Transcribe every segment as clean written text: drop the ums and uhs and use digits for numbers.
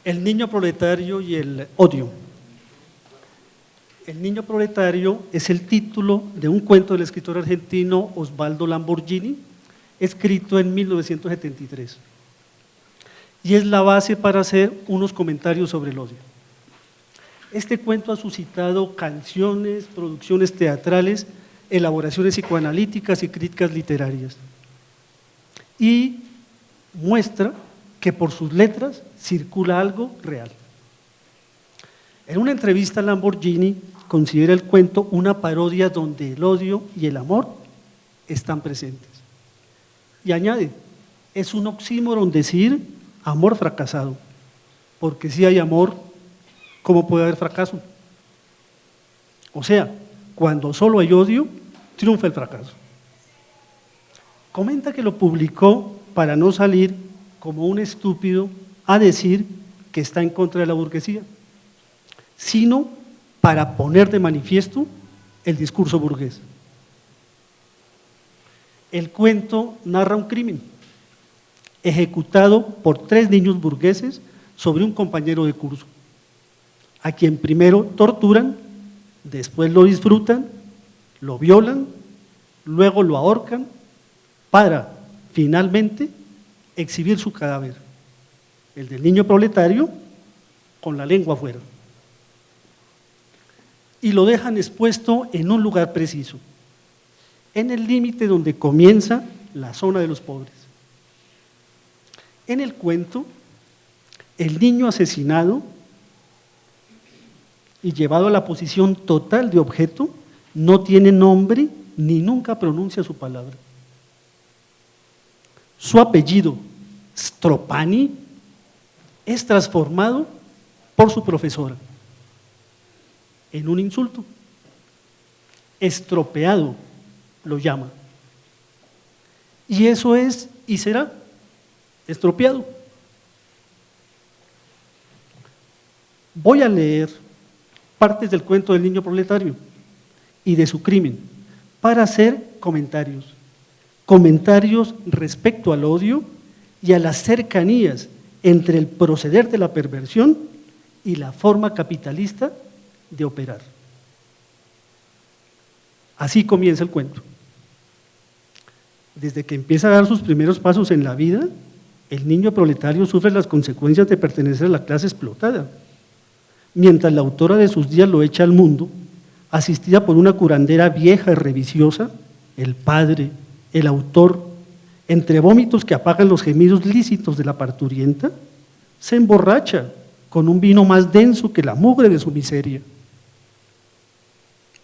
El niño proletario y el odio. El niño proletario es el título de un cuento del escritor argentino Osvaldo Lamborghini, escrito en 1973. Y es la base para hacer unos comentarios sobre el odio. Este cuento ha suscitado canciones, producciones teatrales, elaboraciones psicoanalíticas y críticas literarias. Y muestra que por sus letras circula algo real. En una entrevista, Lamborghini considera el cuento una parodia donde el odio y el amor están presentes. Y añade, es un oxímoron decir amor fracasado, porque si hay amor, ¿cómo puede haber fracaso? O sea, cuando solo hay odio, triunfa el fracaso. Comenta que lo publicó para no salir como un estúpido a decir que está en contra de la burguesía, sino para poner de manifiesto el discurso burgués. El cuento narra un crimen ejecutado por 3 niños burgueses sobre un compañero de curso, a quien primero torturan, después lo disfrutan, lo violan, luego lo ahorcan, para finalmente exhibir su cadáver, el del niño proletario, con la lengua afuera. Y lo dejan expuesto en un lugar preciso, en el límite donde comienza la zona de los pobres. En el cuento, el niño asesinado y llevado a la posición total de objeto no tiene nombre ni nunca pronuncia su palabra. Su apellido, Stropani, es transformado por su profesora en un insulto. Estropeado lo llama. Y eso es y será estropeado. Voy a leer partes del cuento del niño proletario y de su crimen para hacer comentarios respecto al odio y a las cercanías entre el proceder de la perversión y la forma capitalista de operar. Así comienza el cuento. Desde que empieza a dar sus primeros pasos en la vida, el niño proletario sufre las consecuencias de pertenecer a la clase explotada, mientras la autora de sus días lo echa al mundo, asistida por una curandera vieja y reviciosa, el padre, el autor, entre vómitos que apagan los gemidos lícitos de la parturienta, se emborracha con un vino más denso que la mugre de su miseria.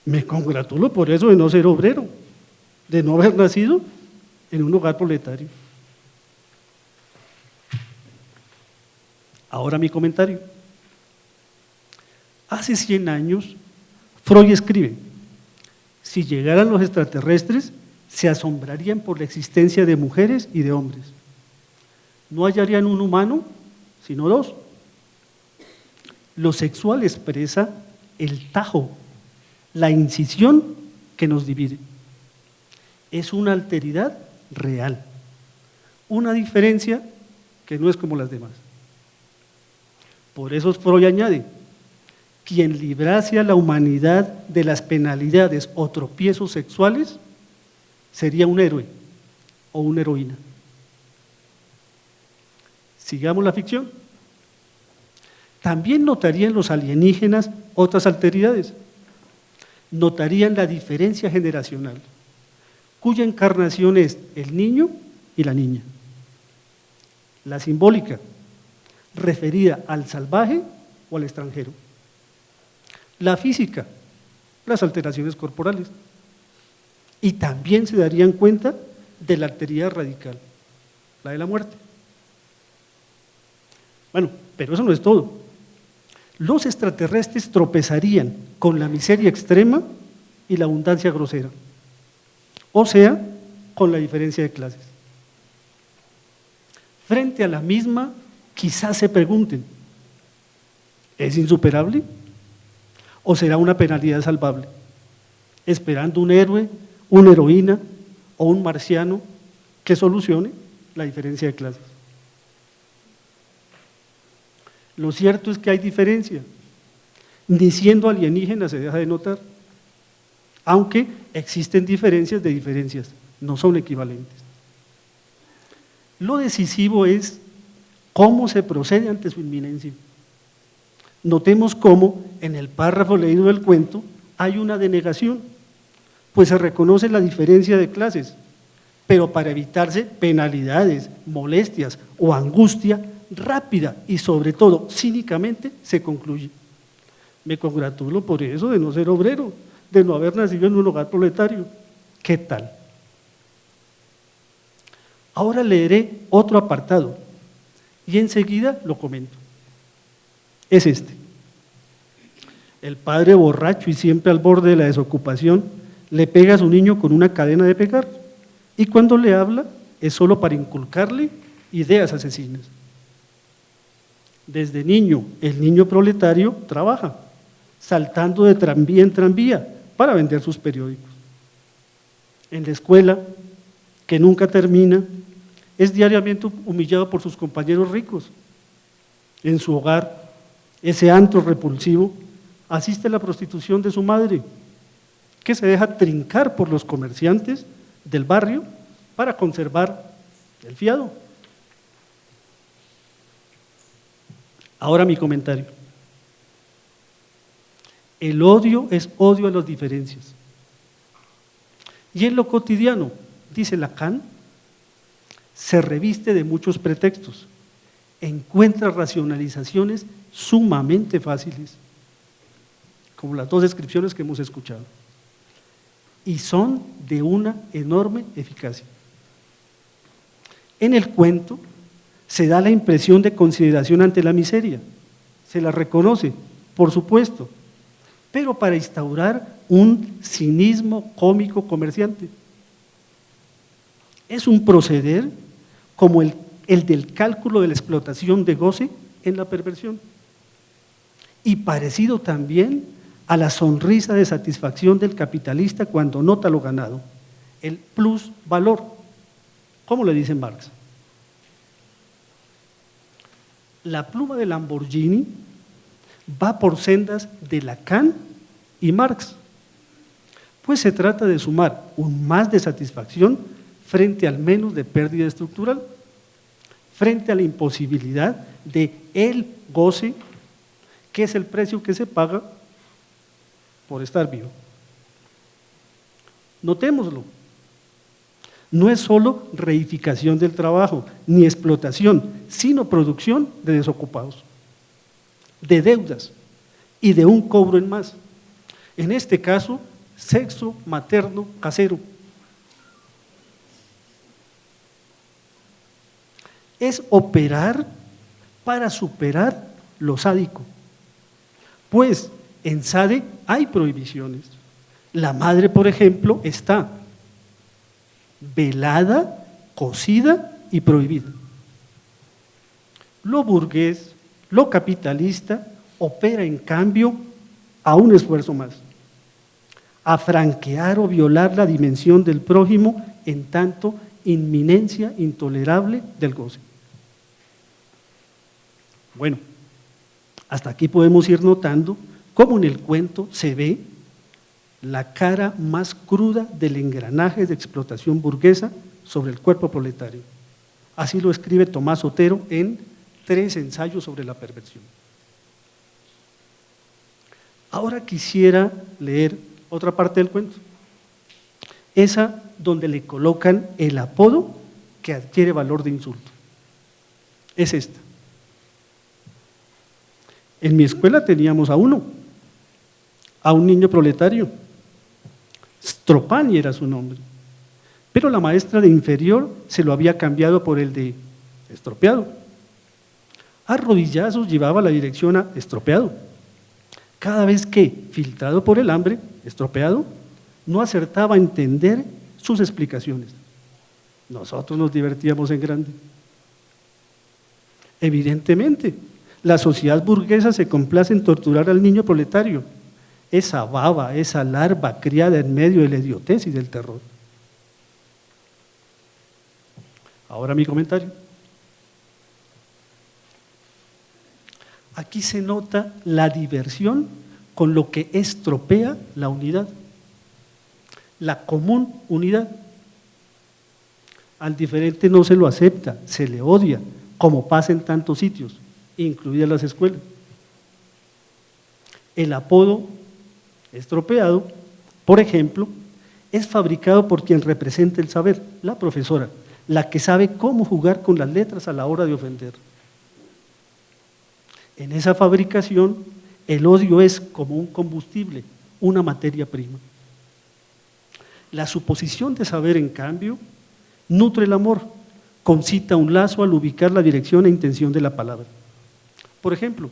Me congratulo por eso de no ser obrero, de no haber nacido en un hogar proletario. Ahora mi comentario. Hace 100 años, Freud escribe, si llegaran los extraterrestres, se asombrarían por la existencia de mujeres y de hombres. No hallarían un humano, sino 2. Lo sexual expresa el tajo, la incisión que nos divide. Es una alteridad real, una diferencia que no es como las demás. Por eso Freud añade, quien librase a la humanidad de las penalidades o tropiezos sexuales sería un héroe o una heroína. Sigamos la ficción. También notarían los alienígenas otras alteridades. Notarían la diferencia generacional, cuya encarnación es el niño y la niña. La simbólica, referida al salvaje o al extranjero. La física, las alteraciones corporales. Y también se darían cuenta de la alteridad radical, la de la muerte. Bueno, pero eso no es todo. Los extraterrestres tropezarían con la miseria extrema y la abundancia grosera, o sea, con la diferencia de clases. Frente a la misma, quizás se pregunten, ¿es insuperable? ¿O será una penalidad salvable? Esperando un héroe, una heroína o un marciano que solucione la diferencia de clases. Lo cierto es que hay diferencia. Ni siendo alienígena se deja de notar, aunque existen diferencias de diferencias, no son equivalentes. Lo decisivo es cómo se procede ante su inminencia. Notemos cómo en el párrafo leído del cuento hay una denegación, pues se reconoce la diferencia de clases, pero para evitarse penalidades, molestias o angustia, rápida y sobre todo cínicamente se concluye: me congratulo por eso de no ser obrero, de no haber nacido en un hogar proletario. ¿Qué tal? Ahora leeré otro apartado y enseguida lo comento. Es este. El padre borracho y siempre al borde de la desocupación le pega a su niño con una cadena de pegar, y cuando le habla es solo para inculcarle ideas asesinas. Desde niño, el niño proletario trabaja, saltando de tranvía en tranvía para vender sus periódicos. En la escuela, que nunca termina, es diariamente humillado por sus compañeros ricos. En su hogar, ese antro repulsivo, asiste a la prostitución de su madre, que se deja trincar por los comerciantes del barrio para conservar el fiado. Ahora mi comentario. El odio es odio a las diferencias. Y en lo cotidiano, dice Lacan, se reviste de muchos pretextos, encuentra racionalizaciones sumamente fáciles, como las dos descripciones que hemos escuchado, y son de una enorme eficacia. En el cuento se da la impresión de consideración ante la miseria, se la reconoce, por supuesto, pero para instaurar un cinismo cómico comerciante. Es un proceder como el del cálculo de la explotación de goce en la perversión, y parecido también a la sonrisa de satisfacción del capitalista cuando nota lo ganado, el plus valor, como le dice Marx. La pluma de Lamborghini va por sendas de Lacan y Marx, pues se trata de sumar un más de satisfacción frente al menos de pérdida estructural, frente a la imposibilidad de el goce, que es el precio que se paga por estar vivo. Notémoslo, no es solo reificación del trabajo, ni explotación, sino producción de desocupados, de deudas y de un cobro en más. En este caso, sexo materno casero. Es operar para superar lo sádico, pues en SADE hay prohibiciones. La madre, por ejemplo, está velada, cocida y prohibida. Lo burgués, lo capitalista, opera en cambio a un esfuerzo más, a franquear o violar la dimensión del prójimo en tanto inminencia intolerable del goce. Bueno, hasta aquí podemos ir notando cómo en el cuento se ve la cara más cruda del engranaje de explotación burguesa sobre el cuerpo proletario. Así lo escribe Tomás Otero en 3 ensayos sobre la perversión. Ahora quisiera leer otra parte del cuento, esa donde le colocan el apodo que adquiere valor de insulto. Es esta. En mi escuela teníamos a un niño proletario, Stropani era su nombre, pero la maestra de inferior se lo había cambiado por el de estropeado. A rodillazos llevaba la dirección a estropeado. Cada vez que, filtrado por el hambre, estropeado, no acertaba a entender sus explicaciones. Nosotros nos divertíamos en grande. Evidentemente, la sociedad burguesa se complace en torturar al niño proletario, esa baba, esa larva criada en medio de la idiotez y del terror. Ahora mi comentario. Aquí se nota la diversión con lo que estropea la unidad, la común unidad. Al diferente no se lo acepta, se le odia, como pasa en tantos sitios, incluidas las escuelas. El apodo estropeado, por ejemplo, es fabricado por quien representa el saber, la profesora, la que sabe cómo jugar con las letras a la hora de ofender. En esa fabricación, el odio es como un combustible, una materia prima. La suposición de saber, en cambio, nutre el amor, concita un lazo al ubicar la dirección e intención de la palabra. Por ejemplo,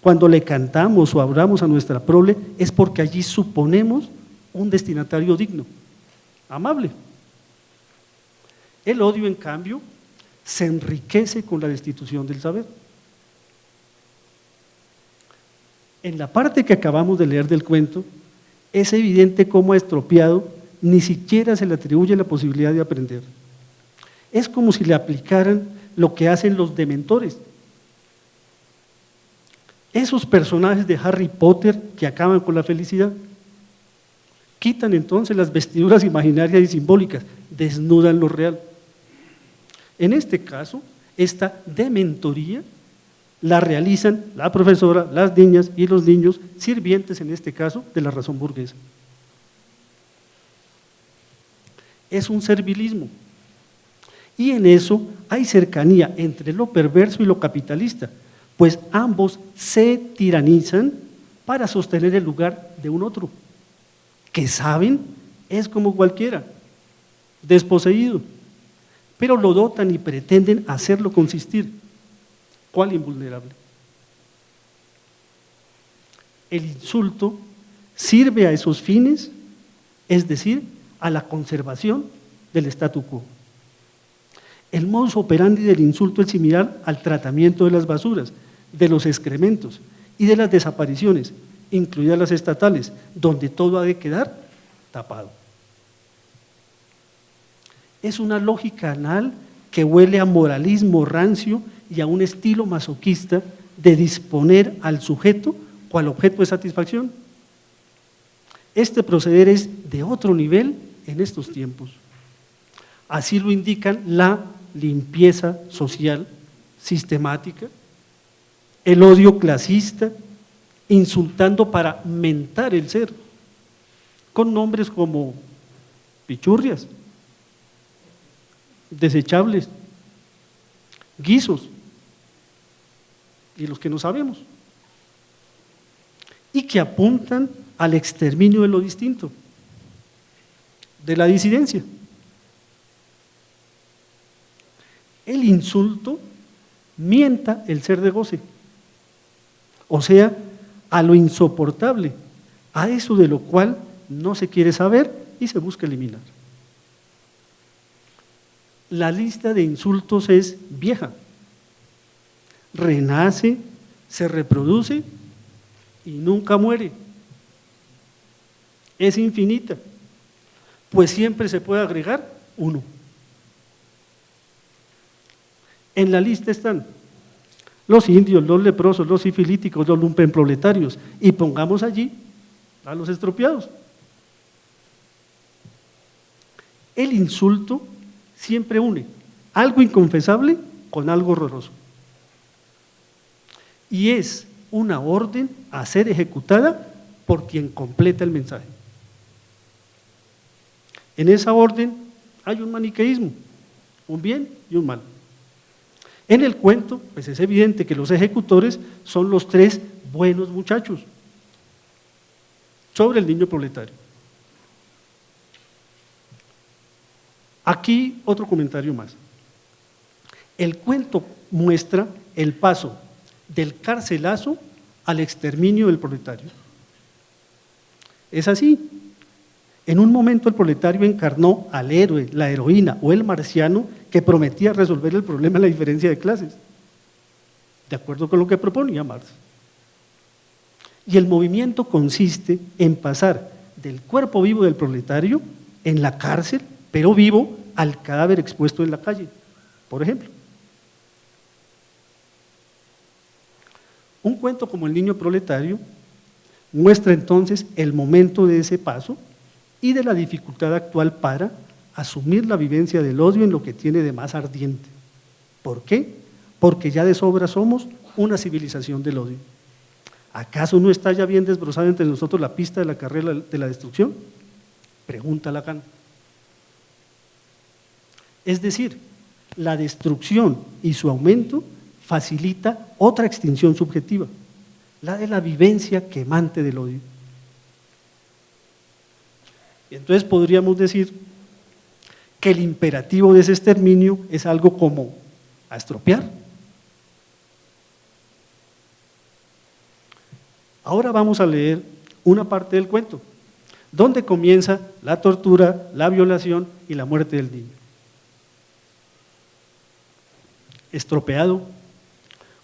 cuando le cantamos o hablamos a nuestra prole, es porque allí suponemos un destinatario digno, amable. El odio, en cambio, se enriquece con la destitución del saber. En la parte que acabamos de leer del cuento, es evidente cómo estropeado ni siquiera se le atribuye la posibilidad de aprender. Es como si le aplicaran lo que hacen los dementores. Esos personajes de Harry Potter que acaban con la felicidad, quitan entonces las vestiduras imaginarias y simbólicas, desnudan lo real. En este caso, esta dementoría la realizan la profesora, las niñas y los niños, sirvientes en este caso de la razón burguesa. Es un servilismo, y en eso hay cercanía entre lo perverso y lo capitalista, pues ambos se tiranizan para sostener el lugar de un otro, que saben es como cualquiera, desposeído, pero lo dotan y pretenden hacerlo consistir. ¿Cuál invulnerable? El insulto sirve a esos fines, es decir, a la conservación del statu quo. El modus operandi del insulto es similar al tratamiento de las basuras, de los excrementos y de las desapariciones, incluidas las estatales, donde todo ha de quedar tapado. Es una lógica anal que huele a moralismo rancio y a un estilo masoquista de disponer al sujeto cual objeto de satisfacción. Este proceder es de otro nivel en estos tiempos. Así lo indican la limpieza social sistemática, el odio clasista, insultando para mentar el ser, con nombres como pichurrias, desechables, guisos, y los que no sabemos, y que apuntan al exterminio de lo distinto, de la disidencia. El insulto mienta el ser de goce, o sea, a lo insoportable, a eso de lo cual no se quiere saber y se busca eliminar. La lista de insultos es vieja, renace, se reproduce y nunca muere. Es infinita, pues siempre se puede agregar uno. En la lista están los indios, los leprosos, los sifilíticos, los lumpenproletarios, y pongamos allí a los estropeados. El insulto siempre une algo inconfesable con algo horroroso. Y es una orden a ser ejecutada por quien completa el mensaje. En esa orden hay un maniqueísmo, un bien y un mal. En el cuento, pues es evidente que los ejecutores son los tres buenos muchachos sobre el niño proletario. Aquí otro comentario más. El cuento muestra el paso del carcelazo al exterminio del proletario. Es así. En un momento el proletario encarnó al héroe, la heroína o el marciano que prometía resolver el problema de la diferencia de clases, de acuerdo con lo que proponía Marx. Y el movimiento consiste en pasar del cuerpo vivo del proletario en la cárcel, pero vivo, al cadáver expuesto en la calle, por ejemplo. Un cuento como El niño proletario muestra entonces el momento de ese paso y de la dificultad actual para asumir la vivencia del odio en lo que tiene de más ardiente. ¿Por qué? Porque ya de sobra somos una civilización del odio. ¿Acaso no está ya bien desbrozada entre nosotros la pista de la carrera de la destrucción? Pregunta Lacan. Es decir, la destrucción y su aumento facilita otra extinción subjetiva, la de la vivencia quemante del odio. Y entonces podríamos decir que el imperativo de ese exterminio es algo como a estropear. Ahora vamos a leer una parte del cuento, donde comienza la tortura, la violación y la muerte del niño. Estropeado,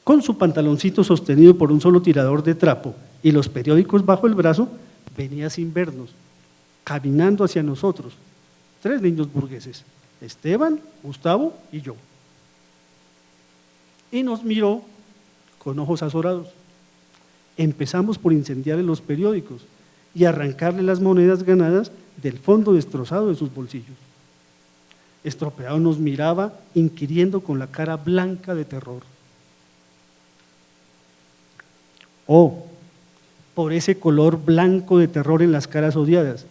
con su pantaloncito sostenido por un solo tirador de trapo y los periódicos bajo el brazo, venía sin vernos, caminando hacia nosotros, 3 niños burgueses, Esteban, Gustavo y yo. Y nos miró con ojos azorados. Empezamos por incendiarle los periódicos y arrancarle las monedas ganadas del fondo destrozado de sus bolsillos. Estropeado nos miraba, inquiriendo con la cara blanca de terror. Oh, por ese color blanco de terror en las caras odiadas,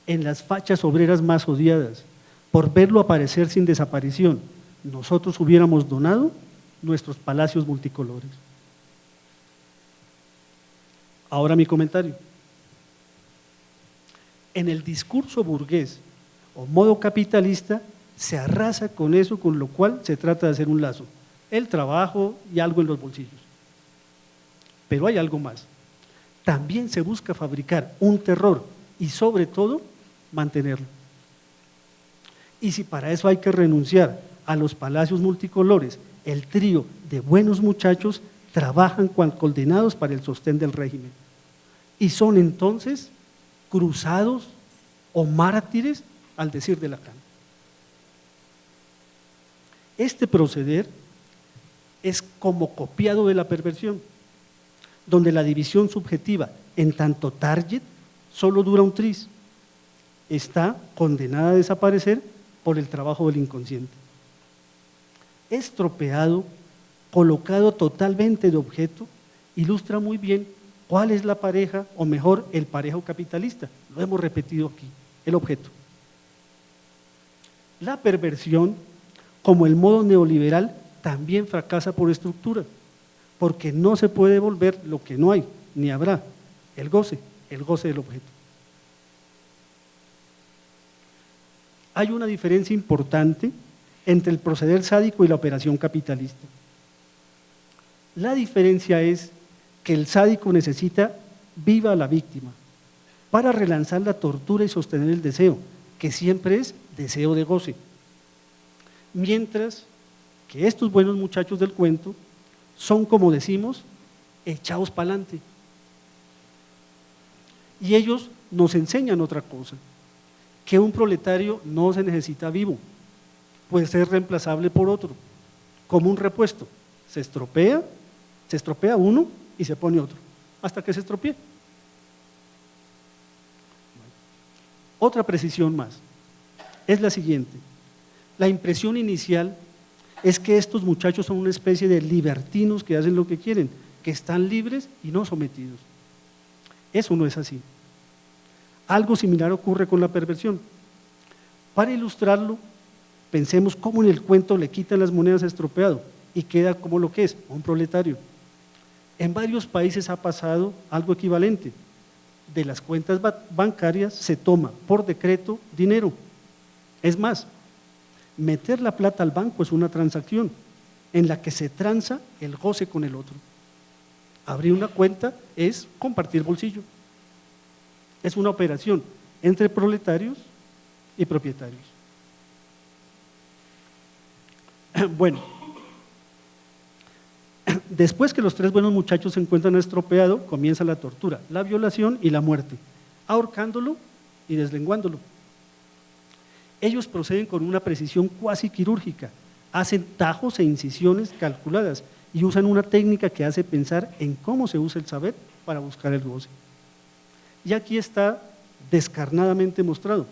en las fachas obreras más odiadas, por verlo aparecer sin desaparición, nosotros hubiéramos donado nuestros palacios multicolores. Ahora mi comentario. En el discurso burgués o modo capitalista se arrasa con eso con lo cual se trata de hacer un lazo, el trabajo y algo en los bolsillos. Pero hay algo más. También se busca fabricar un terror y sobre todo mantenerlo. Y si para eso hay que renunciar a los palacios multicolores, el trío de buenos muchachos trabajan cual condenados para el sostén del régimen. Y son entonces cruzados o mártires al decir de Lacan. Este proceder es como copiado de la perversión, donde la división subjetiva en tanto target solo dura un tris, está condenada a desaparecer por el trabajo del inconsciente. Estropeado, colocado totalmente de objeto, ilustra muy bien cuál es la pareja, o mejor, el parejo capitalista. Lo hemos repetido aquí, el objeto. La perversión, como el modo neoliberal, también fracasa por estructura, porque no se puede devolver lo que no hay, ni habrá, el goce del objeto. Hay una diferencia importante entre el proceder sádico y la operación capitalista. La diferencia es que el sádico necesita viva a la víctima para relanzar la tortura y sostener el deseo, que siempre es deseo de goce. Mientras que estos buenos muchachos del cuento son, como decimos, echados para adelante. Y ellos nos enseñan otra cosa, que un proletario no se necesita vivo, puede ser reemplazable por otro, como un repuesto. Se estropea uno y se pone otro, hasta que se estropee. Otra precisión más es la siguiente. La impresión inicial es que estos muchachos son una especie de libertinos que hacen lo que quieren, que están libres y no sometidos. Eso no es así. Algo similar ocurre con la perversión. Para ilustrarlo, pensemos cómo en el cuento le quitan las monedas a Estropeado y queda como lo que es, un proletario. En varios países ha pasado algo equivalente. De las cuentas bancarias se toma por decreto dinero. Es más, meter la plata al banco es una transacción en la que se transa el goce con el otro. Abrir una cuenta es compartir bolsillo. Es una operación entre proletarios y propietarios. Bueno, después que los 3 buenos muchachos se encuentran estropeado, comienza la tortura, la violación y la muerte, ahorcándolo y deslenguándolo. Ellos proceden con una precisión cuasi quirúrgica, hacen tajos e incisiones calculadas y usan una técnica que hace pensar en cómo se usa el saber para buscar el goce. Y aquí está descarnadamente mostrado,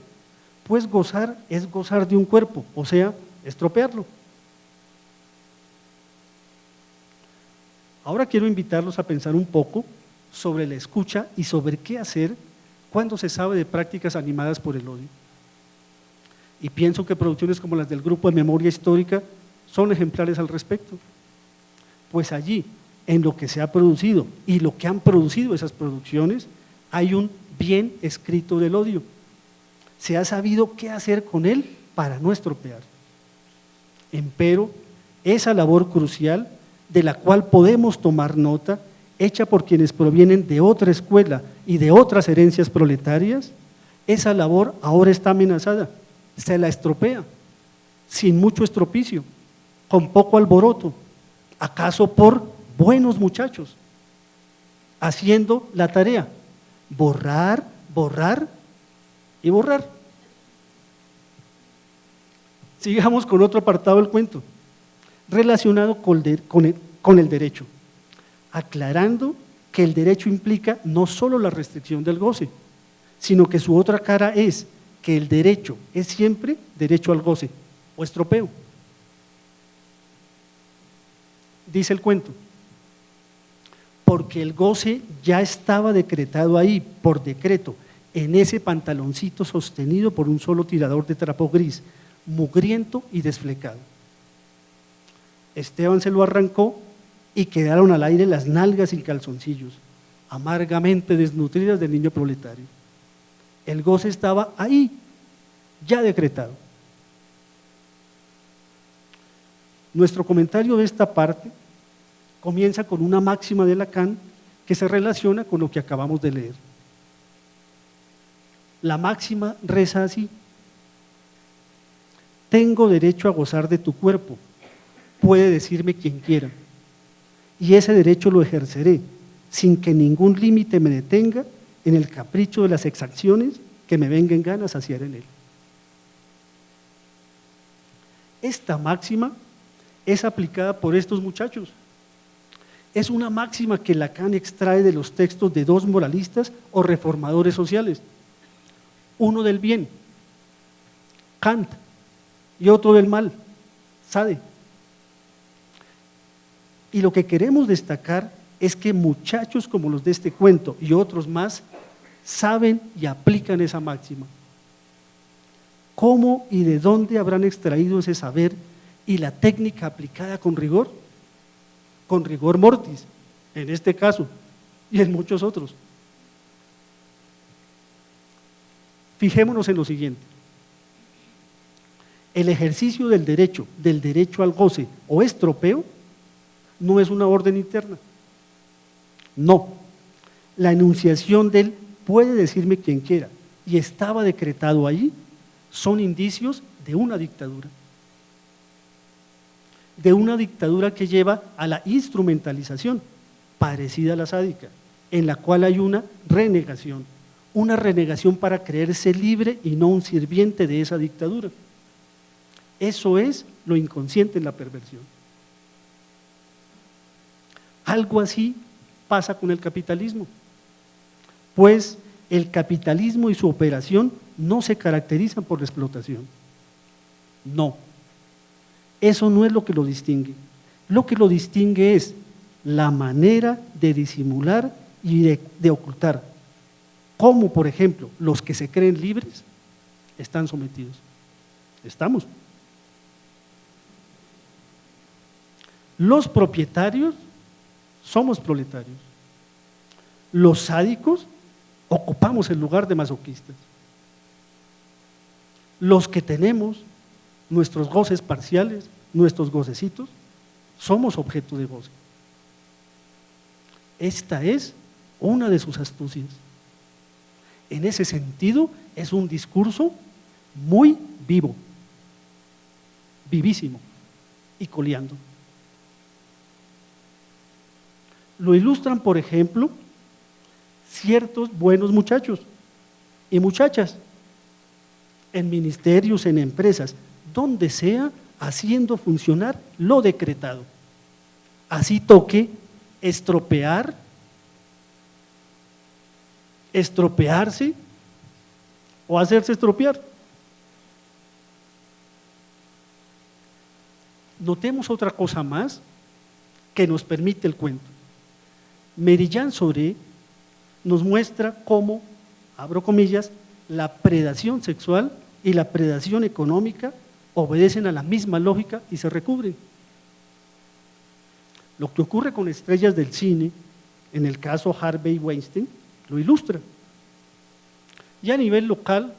pues gozar es gozar de un cuerpo, o sea, estropearlo. Ahora quiero invitarlos a pensar un poco sobre la escucha y sobre qué hacer cuando se sabe de prácticas animadas por el odio. Y pienso que producciones como las del Grupo de Memoria Histórica son ejemplares al respecto. Pues allí, en lo que se ha producido y lo que han producido esas producciones, hay un bien escrito del odio. Se ha sabido qué hacer con él para no estropear. Empero, esa labor crucial de la cual podemos tomar nota, hecha por quienes provienen de otra escuela y de otras herencias proletarias, esa labor ahora está amenazada, se la estropea, sin mucho estropicio, con poco alboroto, acaso por buenos muchachos, haciendo la tarea, borrar, borrar y borrar. Sigamos con otro apartado del cuento, relacionado con el derecho, aclarando que el derecho implica no solo la restricción del goce, sino que su otra cara es que el derecho es siempre derecho al goce o estropeo. Dice el cuento, porque el goce ya estaba decretado ahí por decreto, en ese pantaloncito sostenido por un solo tirador de trapo gris, mugriento y desflecado. Esteban se lo arrancó y quedaron al aire las nalgas sin calzoncillos, amargamente desnutridas del niño proletario. El goce estaba ahí, ya decretado. Nuestro comentario de esta parte comienza con una máxima de Lacan que se relaciona con lo que acabamos de leer. La máxima reza así: tengo derecho a gozar de tu cuerpo, puede decirme quien quiera, y ese derecho lo ejerceré sin que ningún límite me detenga en el capricho de las exacciones que me venga en gana saciar en él. Esta máxima es aplicada por estos muchachos. Es una máxima que Lacan extrae de los textos de dos moralistas o reformadores sociales, uno del bien, Kant, y otro del mal, Sade. Y lo que queremos destacar es que muchachos como los de este cuento y otros más saben y aplican esa máxima. ¿Cómo y de dónde habrán extraído ese saber y la técnica aplicada con rigor? Con rigor mortis, en este caso, y en muchos otros. Fijémonos en lo siguiente: el ejercicio del derecho al goce o estropeo, no es una orden interna. No, la enunciación del puede decirme quien quiera y estaba decretado ahí, son indicios de una dictadura. De una dictadura que lleva a la instrumentalización, parecida a la sádica, en la cual hay una renegación para creerse libre y no un sirviente de esa dictadura. Eso es lo inconsciente en la perversión. Algo así pasa con el capitalismo, pues el capitalismo y su operación no se caracterizan por la explotación. No, eso no es lo que lo distingue. Lo que lo distingue es la manera de disimular y de ocultar, como por ejemplo los que se creen libres están sometidos. Estamos. Los propietarios somos proletarios. Los sádicos ocupamos el lugar de masoquistas. Los que tenemos nuestros goces parciales, nuestros gocecitos, somos objeto de goce. Esta es una de sus astucias. En ese sentido, es un discurso muy vivo, vivísimo y coleando. Lo ilustran, por ejemplo, ciertos buenos muchachos y muchachas en ministerios, en empresas, donde sea, haciendo funcionar lo decretado, así toque estropear, estropearse o hacerse estropear. Notemos otra cosa más que nos permite el cuento. Merijan Soré nos muestra cómo, abro comillas, la predación sexual y la predación económica obedecen a la misma lógica y se recubren. Lo que ocurre con estrellas del cine, en el caso Harvey Weinstein, lo ilustra. Y a nivel local,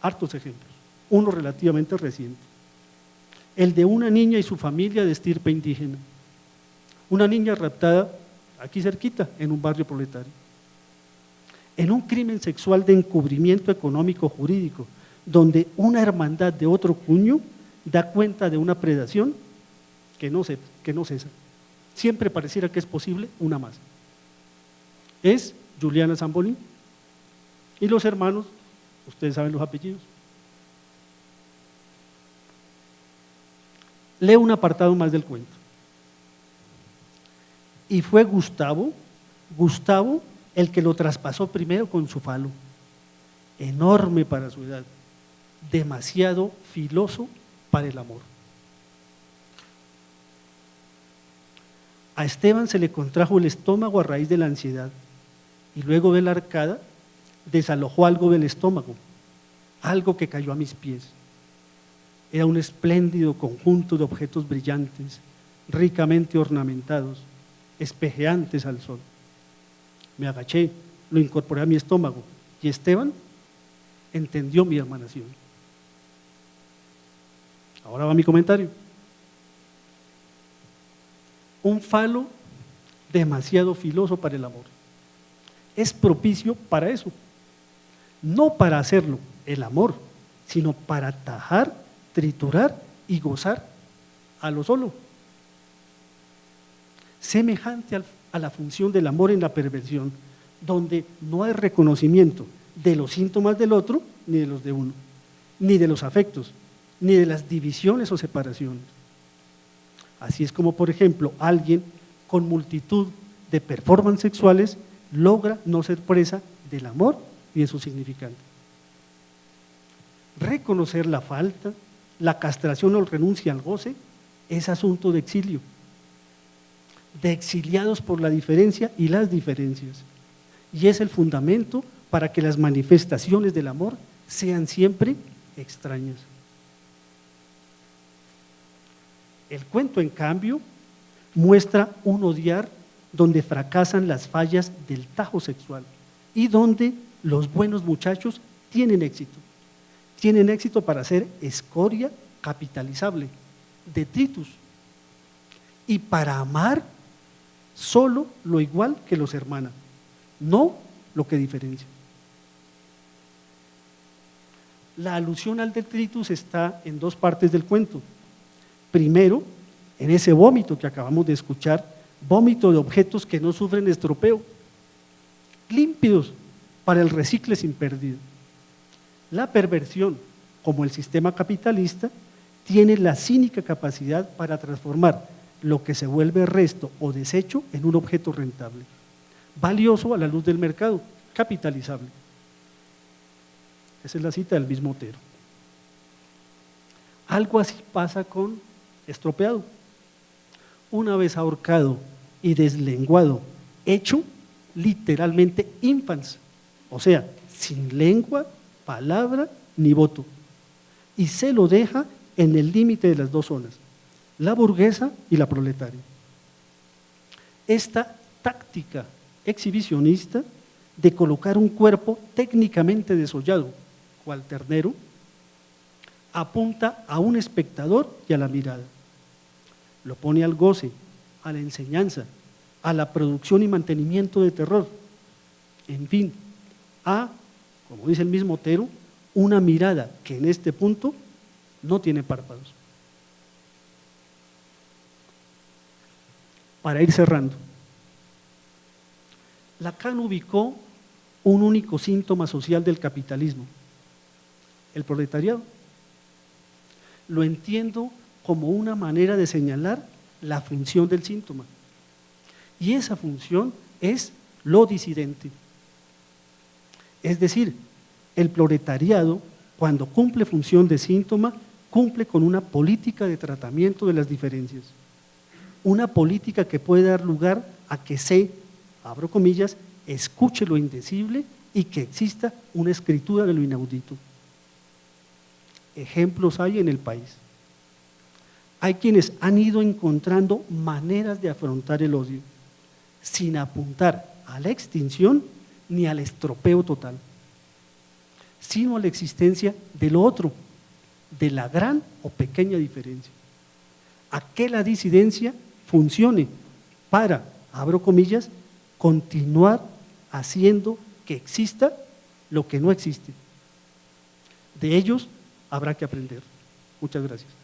hartos ejemplos, uno relativamente reciente. El de una niña y su familia de estirpe indígena. Una niña raptada aquí cerquita, en un barrio proletario. En un crimen sexual de encubrimiento económico jurídico, donde una hermandad de otro cuño da cuenta de una predación que no cesa. Siempre pareciera que es posible una más. Es Juliana Zambolín y los hermanos, ustedes saben los apellidos. Leo un apartado más del cuento. Y fue Gustavo el que lo traspasó primero con su falo, enorme para su edad, demasiado filoso para el amor. A Esteban se le contrajo el estómago a raíz de la ansiedad y luego de la arcada desalojó algo del estómago, algo que cayó a mis pies. Era un espléndido conjunto de objetos brillantes, ricamente ornamentados, espejeantes al sol. Me agaché, lo incorporé a mi estómago y Esteban entendió mi hermanación. Ahora va mi comentario. Un falo demasiado filoso para el amor. Es propicio para eso, no para hacerlo, el amor, sino para tajar, triturar y gozar a lo solo. Semejante a la función del amor en la perversión, donde no hay reconocimiento de los síntomas del otro, ni de los de uno, ni de los afectos, ni de las divisiones o separaciones. Así es como, por ejemplo, alguien con multitud de performances sexuales logra no ser presa del amor y de su significante. Reconocer la falta, la castración o renuncia al goce es asunto de exilio, de exiliados por la diferencia y las diferencias, y es el fundamento para que las manifestaciones del amor sean siempre extrañas. El cuento, en cambio, muestra un odiar donde fracasan las fallas del tajo sexual y donde los buenos muchachos tienen éxito. Tienen éxito para ser escoria capitalizable, detritus, y para amar solo lo igual que los hermana, no lo que diferencia. La alusión al detritus está en dos partes del cuento. Primero, en ese vómito que acabamos de escuchar, vómito de objetos que no sufren estropeo, límpidos para el recicle sin pérdida. La perversión, como el sistema capitalista, tiene la cínica capacidad para transformar lo que se vuelve resto o desecho en un objeto rentable, valioso a la luz del mercado, capitalizable. Esa es la cita del mismo Otero. Algo así pasa con estropeado. Una vez ahorcado y deslenguado, hecho literalmente infans, o sea, sin lengua, palabra ni voto, y se lo deja en el límite de las dos zonas, la burguesa y la proletaria. Esta táctica exhibicionista de colocar un cuerpo técnicamente desollado, cual ternero, apunta a un espectador y a la mirada. Lo pone al goce, a la enseñanza, a la producción y mantenimiento de terror, en fin, a, como dice el mismo Otero, una mirada que en este punto no tiene párpados. Para ir cerrando, Lacan ubicó un único síntoma social del capitalismo, el proletariado. Lo entiendo como una manera de señalar la función del síntoma. Y esa función es lo disidente. Es decir, el proletariado, cuando cumple función de síntoma, cumple con una política de tratamiento de las diferencias. Una política que puede dar lugar a que se, abro comillas, escuche lo indecible y que exista una escritura de lo inaudito. Ejemplos hay en el país. Hay quienes han ido encontrando maneras de afrontar el odio, sin apuntar a la extinción ni al estropeo total, sino a la existencia de lo otro, de la gran o pequeña diferencia. A que la disidencia funcione para, abro comillas, continuar haciendo que exista lo que no existe. De ellos habrá que aprender. Muchas gracias.